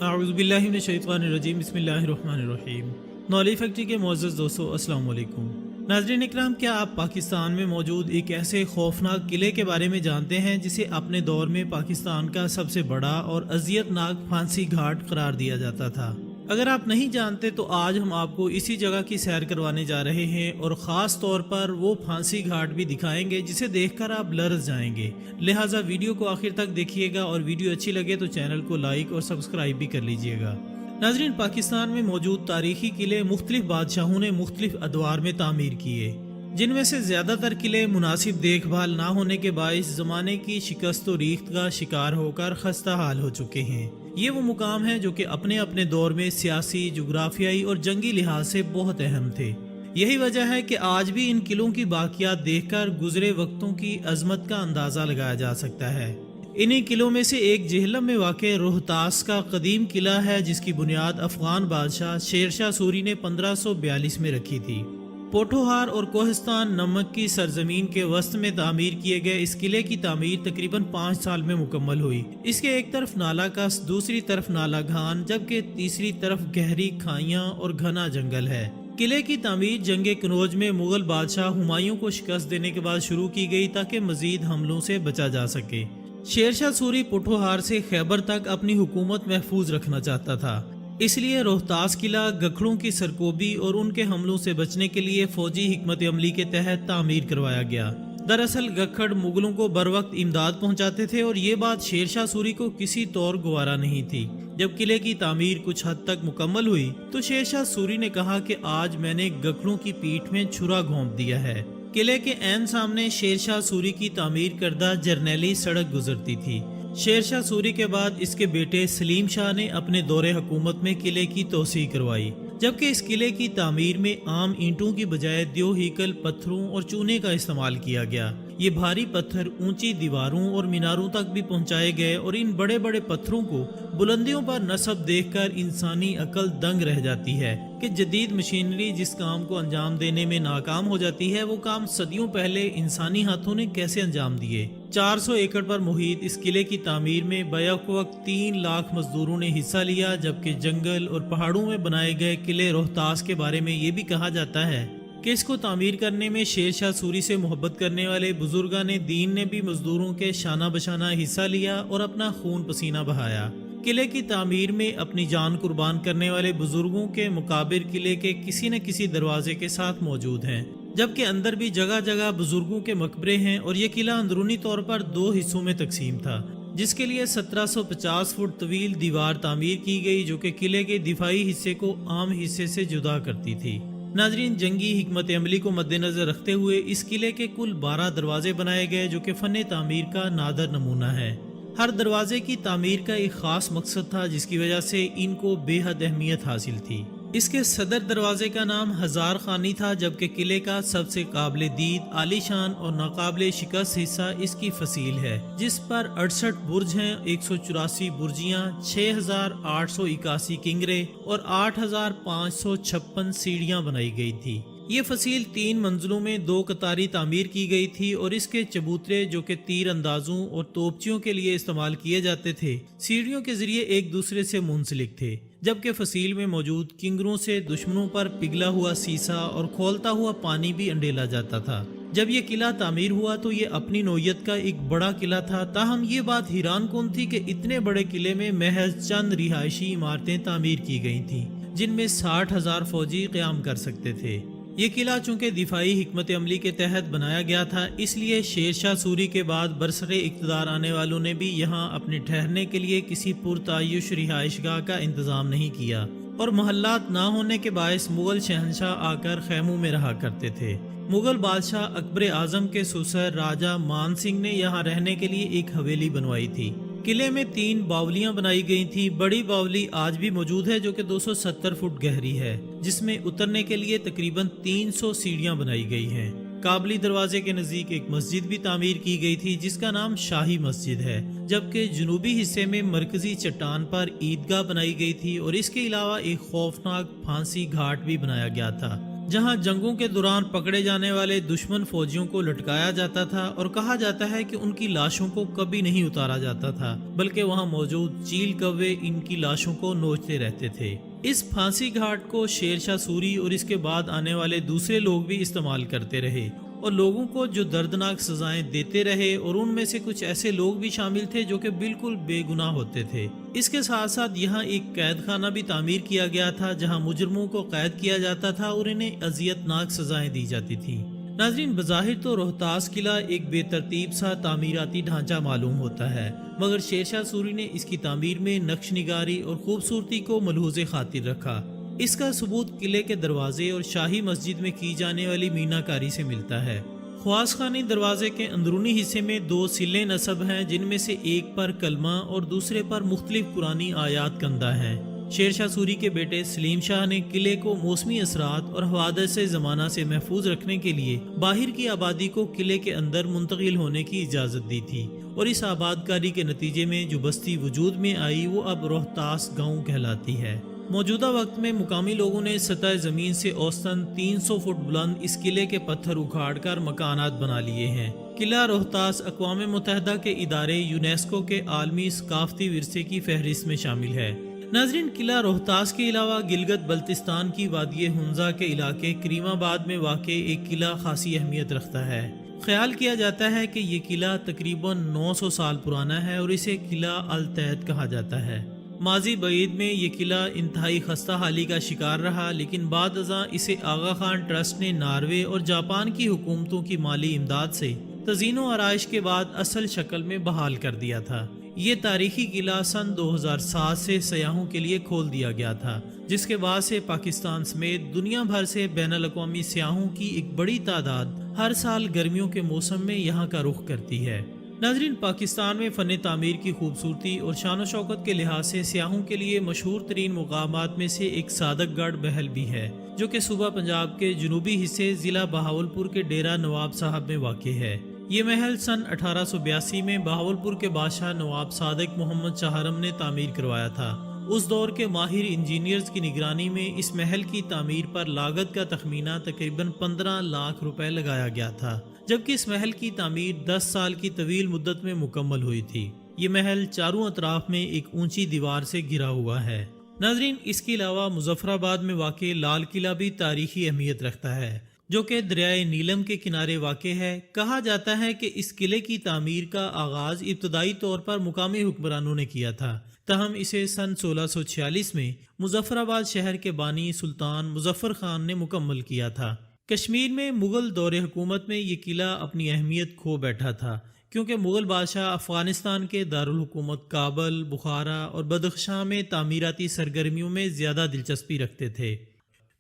अऊज़ु बिल्लाहि मिनश शैतानिर रजीम बिस्मिल्लाहिर रहमानिर रहीम। Knowledge factory के मुअज़्ज़ज़ दोस्तों, अस्सलाम वालेकुम। नाज़रीन इकराम, क्या आप पाकिस्तान में मौजूद एक ऐसे खौफनाक किले के बारे में जानते हैं जिसे अपने दौर में पाकिस्तान का सबसे बड़ा और अज़ियतनाक फांसी घाट करार दिया जाता था? अगर आप नहीं जानते तो आज हम आपको इसी जगह की सैर करवाने जा रहे हैं और ख़ास तौर पर वो फांसी घाट भी दिखाएंगे जिसे देखकर आप लरज़ जाएंगे। लिहाजा वीडियो को आखिर तक देखिएगा और वीडियो अच्छी लगे तो चैनल को लाइक और सब्सक्राइब भी कर लीजिएगा। नाज़रीन, पाकिस्तान में मौजूद तारीखी किले मुख्तलिफ बादशाहों ने मुख्तलिफ अदवार में तामीर किए, जिनमें से ज़्यादातर किले मुनासिब देखभाल ना होने के बाइस ज़माने की शिकस्त व रीख्त का शिकार होकर खस्ता हाल हो चुके हैं। ये वो मुकाम हैं जो कि अपने अपने दौर में सियासी, जुग्राफियाई और जंगी लिहाज से बहुत अहम थे। यही वजह है कि आज भी इन किलों की बाकियात देखकर गुजरे वक्तों की अजमत का अंदाज़ा लगाया जा सकता है। इन्हीं किलों में से एक जेहलम में वाक़े रोहतास का कदीम किला है, जिसकी बुनियाद अफगान बादशाह शेरशाह सूरी ने 1542 में रखी थी। पोठोहार और कोहिस्तान नमक की सरजमीन के वस्त में तामीर किए गए इस किले की तामीर तकरीबन 5 साल में मुकम्मल हुई। इसके एक तरफ नाला कस, दूसरी तरफ नाला घान, जबकि तीसरी तरफ गहरी खाइयां और घना जंगल है। किले की तामीर जंगे कनौज में मुगल बादशाह हुमायूं को शिकस्त देने के बाद शुरू की गई ताकि मजीद हमलों से बचा जा सके। शेरशाह सूरी पोठोहार से खैबर तक अपनी हुकूमत महफूज रखना चाहता था, इसलिए रोहतास किला गखड़ों की सरकोबी और उनके हमलों से बचने के लिए फौजी हिकमत अमली के तहत तामीर करवाया गया। दरअसल गखड़ मुगलों को बर वक्त इमदाद पहुंचाते थे और ये बात शेरशाह सूरी को किसी तौर गवारा नहीं थी। जब किले की तामीर कुछ हद तक मुकम्मल हुई तो शेरशाह सूरी ने कहा कि आज मैंने गखड़ों की पीठ में छुरा घोंप दिया है। किले के ऐन सामने शेरशाह सूरी की तामीर करदा जरनैली सड़क गुजरती थी। शेरशाह सूरी के बाद इसके बेटे सलीम शाह ने अपने दौरे हुकूमत में किले की तोसी करवाई, जबकि इस किले की तामीर में आम ईंटों की बजाय द्यो हीकल पत्थरों और चूने का इस्तेमाल किया गया। ये भारी पत्थर ऊंची दीवारों और मीनारों तक भी पहुंचाए गए और इन बड़े बड़े पत्थरों को बुलंदियों पर नस्ब देखकर इंसानी अकल दंग रह जाती है कि जदीद मशीनरी जिस काम को अंजाम देने में नाकाम हो जाती है, वो काम सदियों पहले इंसानी हाथों ने कैसे अंजाम दिए। 400 एकड़ पर मुहित इस किले की तामीर में बैक वक्त 3 लाख मजदूरों ने हिस्सा लिया, जबकि जंगल और पहाड़ों में बनाए गए किले रोहतास के बारे में ये भी कहा जाता है कि इसको तामीर करने में शेरशाह सूरी से मोहब्बत करने वाले बुजुर्गान दीन ने भी मजदूरों के शाना बशाना हिस्सा लिया और अपना खून पसीना बहाया। किले की तामीर में अपनी जान कुर्बान करने वाले बुजुर्गों के मुकाबिर किले के किसी न किसी दरवाजे के साथ मौजूद हैं, जबकि अंदर भी जगह जगह बुजुर्गों के मकबरे हैं और ये किला अंदरूनी तौर पर 2 हिस्सों में तकसीम था, जिसके लिए 1750 फुट तवील दीवार तामीर की गई, जो कि किले के दिफाई हिस्से को आम हिस्से से जुदा करती थी। नाजरीन, जंगी हिकमत अमली को मद्देनजर रखते हुए इस किले के कुल 12 दरवाजे बनाए गए, जो कि फन तामीर का नादर नमूना है। हर दरवाजे की तामीर का एक खास मकसद था, जिसकी वजह से इनको बेहद अहमियत हासिल थी। इसके सदर दरवाजे का नाम हजार खानी था, जबकि किले का सबसे काबिल दीद, आलीशान और नाकाबिल शिकस्त हिस्सा इसकी फसील है, जिस पर 68 बुर्ज हैं, 184 बुर्जियां, 6881 किंगरे और 8556 सीढ़ियां बनाई गई थी। ये फसील 3 मंजिलों में 2 कतारी तामीर की गई थी और इसके चबूतरे, जो कि तीर अंदाजों और तोपचियों के लिए इस्तेमाल किए जाते थे, सीढ़ियों के जरिए एक दूसरे से मुंसलिक थे, जबकि फसील में मौजूद किंगरों से दुश्मनों पर पिघला हुआ सीसा और खोलता हुआ पानी भी अंडेला जाता था। जब ये किला तामीर हुआ तो ये अपनी नौयत का एक बड़ा किला था, ताहम ये बात हैरान कुन थी कि इतने बड़े किले में महज चंद रिहायशी इमारतें तामीर की गई थीं, जिनमें 60,000 फौजी क़याम कर सकते थे। ये किला चूंकि दिफाई हिकमत अमली के तहत बनाया गया था, इसलिए शेरशाह सूरी के बाद बरसरे इक़्तिदार आने वालों ने भी यहाँ अपने ठहरने के लिए किसी पुरतायुश रिहाइशगाह का इंतज़ाम नहीं किया और मोहल्लात ना होने के बायस मुगल शहंशाह आकर खैमों में रहा करते थे। मुगल बादशाह अकबर आजम के सुसर राजा मान सिंह ने यहाँ रहने के लिए एक हवेली बनवाई थी। किले में 3 बावलियां बनाई गई थी। बड़ी बावली आज भी मौजूद है, जो कि 270 फुट गहरी है, जिसमें उतरने के लिए तकरीबन 300 सीढ़ियां बनाई गई हैं। काबली दरवाजे के नजदीक एक मस्जिद भी तामीर की गई थी, जिसका नाम शाही मस्जिद है, जबकि जुनूबी हिस्से में मरकजी चट्टान पर ईदगाह बनाई गई थी और इसके अलावा एक खौफनाक फांसी घाट भी बनाया गया था। जहां जंगों के दौरान पकड़े जाने वाले दुश्मन फौजियों को लटकाया जाता था और कहा जाता है कि उनकी लाशों को कभी नहीं उतारा जाता था, बल्कि वहां मौजूद चील कौवे इनकी लाशों को नोचते रहते थे। इस फांसी घाट को शेरशाह सूरी और इसके बाद आने वाले दूसरे लोग भी इस्तेमाल करते रहे और लोगों को जो दर्दनाक सजाएं देते रहे, और उनमें से कुछ ऐसे लोग भी शामिल थे जो कि बिल्कुल बेगुनाह होते थे। इसके साथ साथ यहाँ एक कैद खाना भी तामीर किया गया था जहाँ मुजरमों को कैद किया जाता था और इन्हें अजियतनाक सजाएं दी जाती थी। नाजरीन, बज़ाहिर तो रोहतास किला एक बेतरतीब सा तामीराती ढांचा मालूम होता है, मगर शेरशाह सूरी ने इसकी तामीर में नक्श निगारी और खूबसूरती को मलहूज़े खातिर रखा। इसका सबूत किले के दरवाजे और शाही मस्जिद में की जाने वाली मीनाकारी से मिलता है। ख्वास खानी दरवाजे के अंदरूनी हिस्से में 2 सिले नसब हैं, जिनमें से एक पर कलमा और दूसरे पर मुख्तलिफ कुरानी आयात कंदा हैं। शेरशाह सूरी के बेटे सलीम शाह ने किले को मौसमी असरात और हवादस ज़माना से महफूज रखने के लिए बाहर की आबादी को किले के अंदर मुंतकिल होने की इजाज़त दी थी, और इस आबादकारी के नतीजे में जो बस्ती वजूद में आई वो अब रोहतास गाँव कहलाती है। मौजूदा वक्त में मुकामी लोगों ने सतह ज़मीन से औसतन 300 फुट बुलंद इस किले के पत्थर उखाड़ कर मकानात बना लिए हैं। किला रोहतास अक़वाम मुत्तहिदा के इदारे यूनेस्को के आलमी सकाफ़ती विरसे की फहरिस्त में शामिल है। नाजरीन, किला रोहतास के अलावा गिलगित बल्तिस्तान की वादी हुंजा के इलाके करीमाबाद में वाक़े एक किला खासी अहमियत रखता है। ख्याल किया जाता है कि ये किला तकरीबन 900 साल पुराना है और इसे किला अल तैत कहा जाता है। माजी बईद में ये किला इंतहाई खस्ता हाली का शिकार रहा, लेकिन बाद अज़ां इसे आगा खान ट्रस्ट ने नॉर्वे और जापान की हुकूमतों की माली इमदाद से तज़ीनो आराइश के बाद असल शक्ल में बहाल कर दिया था। ये तारीखी किला सन 2007 से सयाहों के लिए खोल दिया गया था, जिसके बाद से पाकिस्तान समेत दुनिया भर से बैनुल अक़वामी सयाहों की एक बड़ी तादाद हर साल गर्मियों के मौसम में यहाँ का रुख करती है। नाजरीन, पाकिस्तान में फ़न तामीर की खूबसूरती और शान शौकत के लिहाज से सियाहों के लिए मशहूर तरीन मुकामात में से एक सादकगढ़ महल भी है, जो कि सूबा पंजाब के जनूबी हिस्से ज़िला बहावलपुर के डेरा नवाब साहब में वाक़ है। ये महल सन 1882 में बहावलपुर के बादशाह नवाब सादिक मोहम्मद शाहरम ने तामीर करवाया था। उस दौर के माहिर इंजीनियर्स की निगरानी में इस महल की तामीर पर लागत का तखमीना तकरीबन 15 लाख रुपए लगाया गया था, जबकि इस महल की तामीर 10 साल की तवील मुद्दत में मुकम्मल हुई थी। ये महल चारों अतराफ में एक ऊंची दीवार से घिरा हुआ है। नाजरीन, इसके अलावा मुजफ्फराबाद में वाक़े लाल किला भी तारीखी अहमियत रखता है, जो कि दरियाए नीलम के किनारे वाक़ है। कहा जाता है कि इस किले की तामीर का आगाज इब्तदाई तौर पर मुकामी हुक्मरानों ने किया था, तहम इसे सन 1646 में मुजफ्फराबाद शहर के बानी सुल्तान मुजफ्फर खान ने मुकम्मल किया था। कश्मीर में मुगल दौरे हुकूमत में ये किला अपनी अहमियत खो बैठा था, क्योंकि मुगल बादशाह अफगानिस्तान के दारुल हुकूमत काबल, बुखारा और बदख्शां में तामीराती सरगर्मियों में ज़्यादा दिलचस्पी रखते थे।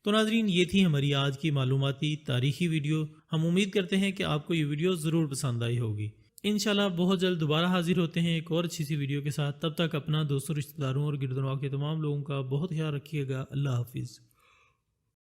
तो नाजरीन, ये थी हमारी आज की मालूमाती तारीखी वीडियो। हम उम्मीद करते हैं कि आपको ये वीडियो ज़रूर पसंद आई होगी। इंशाल्लाह बहुत जल्द दोबारा हाजिर होते हैं एक और अच्छी सी वीडियो के साथ। तब तक अपना, दोस्तों, रिश्तेदारों और गिरदनवा के तमाम लोगों का बहुत ख्याल रखिएगा। अल्लाह हाफिज़।